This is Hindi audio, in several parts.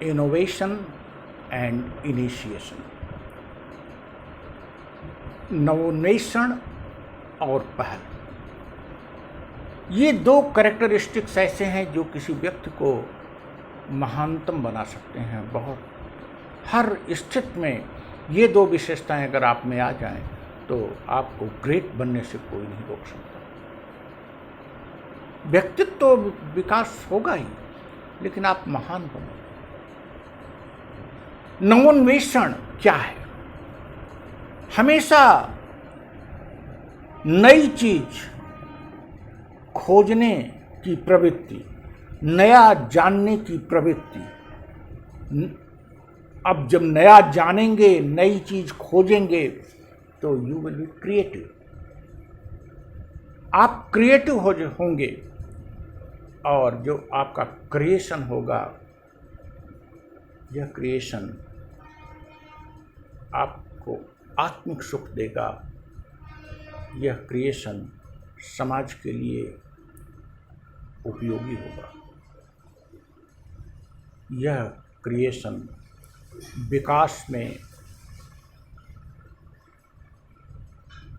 Innovation and initiation. नवोन्वेषण और पहल, ये दो कैरेक्टरिस्टिक्स ऐसे हैं जो किसी व्यक्ति को महानतम बना सकते हैं। बहुत हर स्थिति में ये दो विशेषताएं अगर आप में आ जाएं तो आपको ग्रेट बनने से कोई नहीं रोक सकता। व्यक्तित्व तो विकास होगा ही, लेकिन आप महान बनोगे। नवोन्वेषण क्या है? हमेशा नई चीज खोजने की प्रवृत्ति, नया जानने की प्रवृत्ति। अब जब नया जानेंगे, नई चीज खोजेंगे तो यू विल बी क्रिएटिव। आप क्रिएटिव होंगे और जो आपका क्रिएशन होगा, यह क्रिएशन आपको आत्मिक सुख देगा। यह क्रिएशन समाज के लिए उपयोगी होगा। यह क्रिएशन विकास में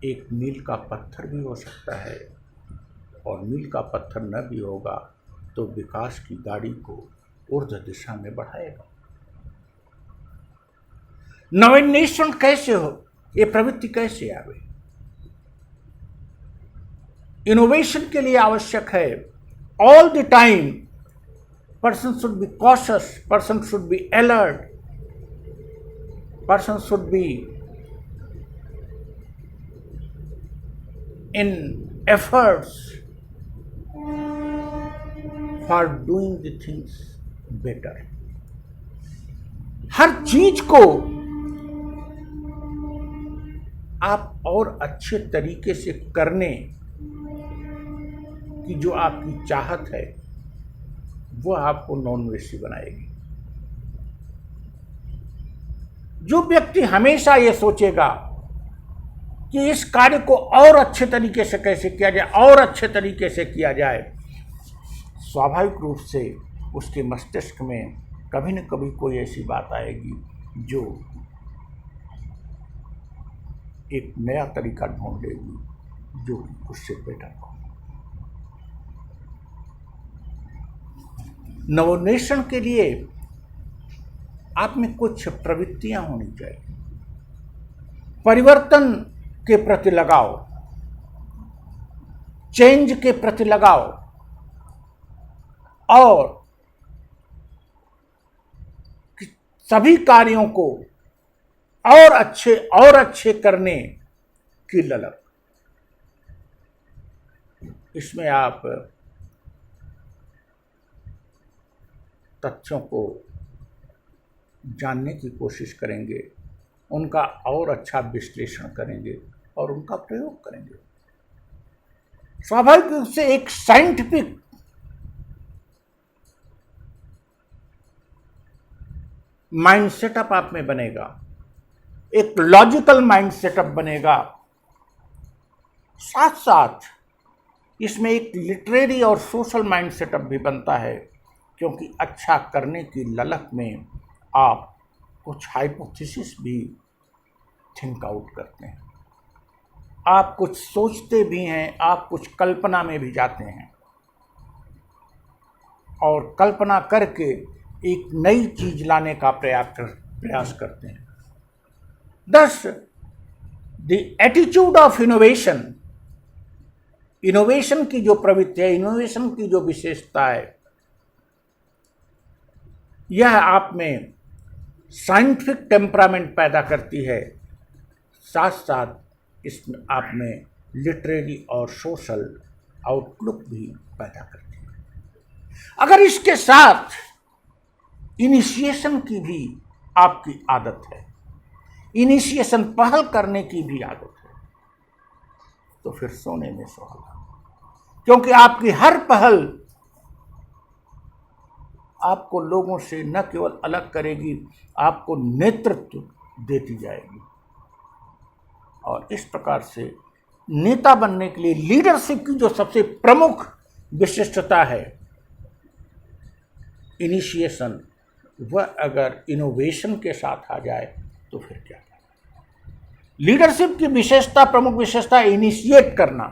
एक मील का पत्थर भी हो सकता है, और मील का पत्थर न भी होगा तो विकास की गाड़ी को ऊर्ध्व दिशा में बढ़ाएगा। नवोन्वेषण कैसे हो? ये प्रवृत्ति कैसे आवे? इनोवेशन के लिए आवश्यक है all the time person should be cautious, person should be alert, person should be in efforts for doing the things better. हर चीज को आप और अच्छे तरीके से करने की जो आपकी चाहत है, वो आपको नवोन्वेषी बनाएगी। जो व्यक्ति हमेशा ये सोचेगा कि इस कार्य को और अच्छे तरीके से कैसे किया जाए, और अच्छे तरीके से किया जाए, स्वाभाविक रूप से उसके मस्तिष्क में कभी न कभी कोई ऐसी बात आएगी जो एक नया तरीका ढूंढेगी जो उससे बेटर हो। नवोन्वेषण के लिए आप में कुछ प्रवृत्तियां होनी चाहिए। परिवर्तन के प्रति लगाव, चेंज के प्रति लगाव, और सभी कार्यों को और अच्छे करने की ललक। इसमें आप तथ्यों को जानने की कोशिश करेंगे, उनका और अच्छा विश्लेषण करेंगे और उनका प्रयोग करेंगे। स्वाभाविक रूप से एक साइंटिफिक माइंड सेटअप आप में बनेगा, एक लॉजिकल माइंड सेटअप बनेगा। साथ साथ इसमें एक लिटरेरी और सोशल माइंड सेटअप भी बनता है, क्योंकि अच्छा करने की ललक में आप कुछ हाइपोथेसिस भी थिंक आउट करते हैं, आप कुछ सोचते भी हैं, आप कुछ कल्पना में भी जाते हैं और कल्पना करके एक नई चीज लाने का प्रयास करते हैं। Thus, the attitude of innovation, innovation की जो प्रवृत्ति है, इनोवेशन की जो विशेषता है, यह आप में साइंटिफिक टेम्परामेंट पैदा करती है, साथ साथ इसमें आप में लिटरेरी और सोशल आउटलुक भी पैदा करती है। अगर इसके साथ इनिशिएशन की भी आपकी आदत है, इनिशिएशन पहल करने की भी आदत है, तो फिर सोने में सुहागा, क्योंकि आपकी हर पहल आपको लोगों से न केवल अलग करेगी, आपको नेतृत्व देती जाएगी। और इस प्रकार से नेता बनने के लिए लीडरशिप की जो सबसे प्रमुख विशिष्टता है, इनिशिएशन वह अगर इनोवेशन के साथ आ जाए तो फिर क्या। लीडरशिप की विशेषता, प्रमुख विशेषता, इनिशिएट करना,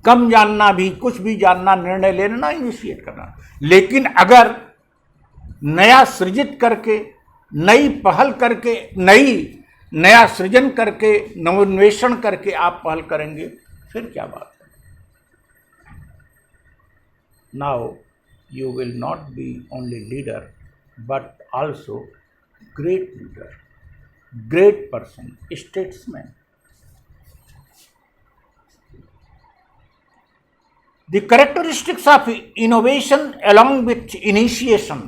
कम जानना भी, कुछ भी जानना, निर्णय लेना, इनिशिएट करना। लेकिन अगर नया सृजित करके, नई पहल करके, नया सृजन करके, नवोन्वेषण करके आप पहल करेंगे, फिर क्या बात है। Now you will not be only leader but also great leader, great person, statesman. The characteristics of innovation along with initiation.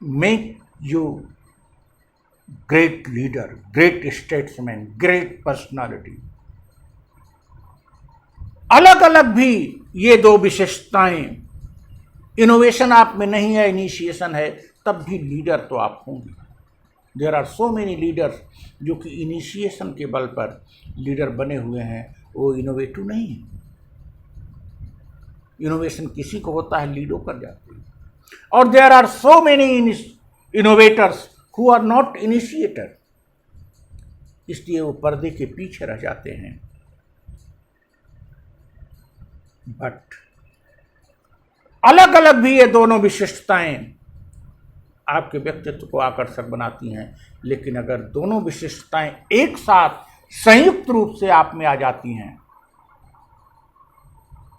Make you great leader, great statesman, great personality. अलग अलग भी ये दो विशेषताएं, इनोवेशन आप में नहीं है, इनिशिएशन है, तब भी लीडर तो आप होंगे। There are so many leaders जो कि इनिशिएशन के बल पर लीडर बने हुए हैं, वो इनोवेटिव नहीं है। इनोवेशन किसी को होता है, लीडो कर जाते हैं। और there are so many innovators who are not initiator, इसलिए वो पर्दे के पीछे रह जाते हैं। बट अलग अलग भी ये दोनों विशिष्टताएं आपके व्यक्तित्व को आकर्षक बनाती हैं, लेकिन अगर दोनों विशिष्टताएं एक साथ संयुक्त रूप से आप में आ जाती हैं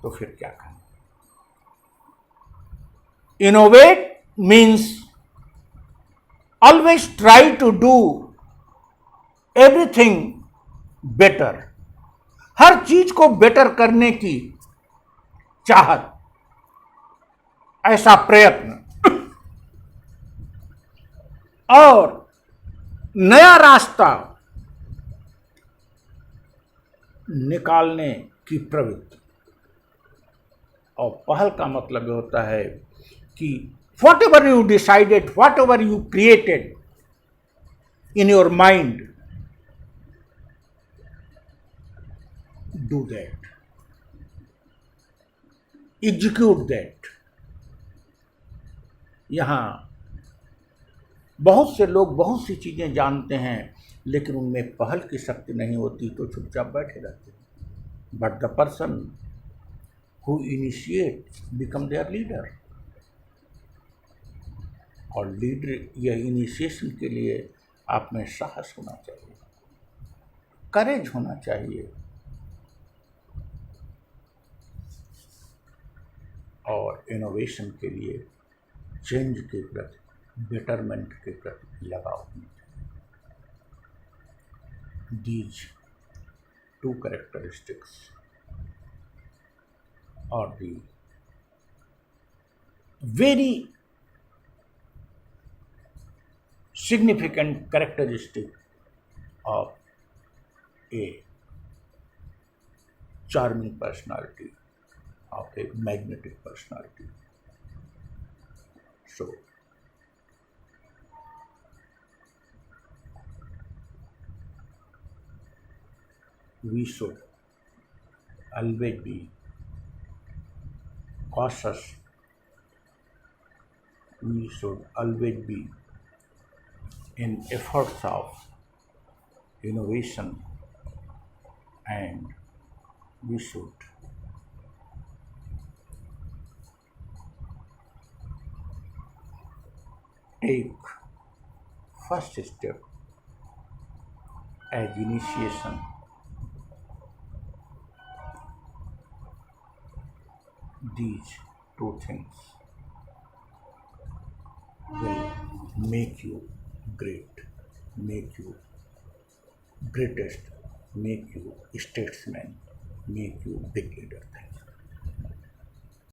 तो फिर क्या करें। Innovate means always try to do everything better, हर चीज को बेटर करने की चाहत, ऐसा प्रयत्न, और नया रास्ता निकालने की प्रवृत्ति। और पहल का मतलब होता है कि what ever you decided, what ever you created in your mind, do that, execute that. यहां बहुत से लोग बहुत सी चीजें जानते हैं, लेकिन उनमें पहल की शक्ति नहीं होती, तो चुपचाप बैठे रहते हैं। But the person who initiate become their leader. और लीडर या इनिशिएशन के लिए आप में साहस होना चाहिए, करेज होना चाहिए, और इनोवेशन के लिए चेंज के प्रति, बेटरमेंट के प्रति लगाव होना चाहिए। दीज टू कैरेक्टरिस्टिक्स और दी very significant characteristic of a charming personality, of a magnetic personality. So, we should always be cautious. We should always be in efforts of innovation, and we should take first step as initiation. These two things will make you great, make you greatest, make you statesman, make you big leader. Thank you.